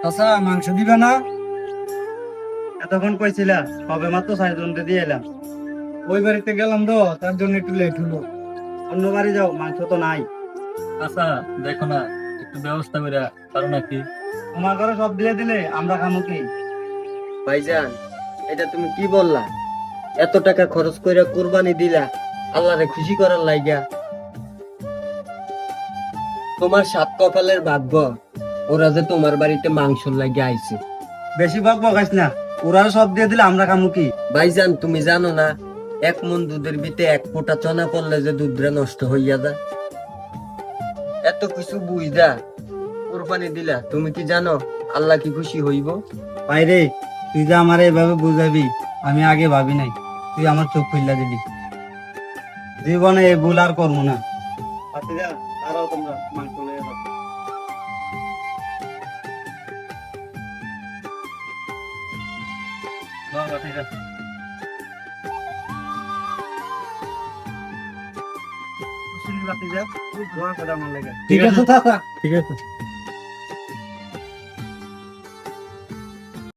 আচ্ছা মাংস দিবে না? এতক্ষণ কইছিলা কবে মাত্র 4 জনকে দিয়ে এলাম। ওই বাড়িতে গেলাম তো, তার জন্য একটু লেট হলো। অন্য বাড়ি যাও, মাংস তো নাই। আচ্ছা দেখো না, একটু ব্যবস্থা করে পারো নাকি? তোমার ঘরে সব দিয়ে দিলে আমরা খামো কি? ভাইজান, এটা তুমি কি বললা? এত টাকা খরচ কইরা কুরবানি দিলা আল্লাহরে খুশি করার লাইগা? তোমার সাত কপালের ভাগ্য ওরা যে তোমার বাড়িতে মাংস লাগে আইছে। বেশি বক বকাইস না, ওরা সব দিয়ে দিলে আমরা খামো কি? ভাইজান, তুমি জানো না এক মন দুধের ভিতরে এক ফোঁটা চনা পড়লে যে দুধটা নষ্ট হইয়া যায়? এত কিছু বুঝা কুরবানি দিলা, তুমি কি জানো আল্লাহ কি খুশি হইব? বাইরে তুই যে আমার এভাবে বুঝাবি আমি আগে ভাবি নাই, তুই আমার চোখ খুললা দিলি। জীবনে এই ভুল আর করবো না। ভাতিজা, তারাও তোমরা মাংস লয়ে যাও। বাবা, ঠিক আছে। ভাতিজা, তুই দোয়া করে আমার লাগে। ঠিক আছে চাচা, ঠিক আছে।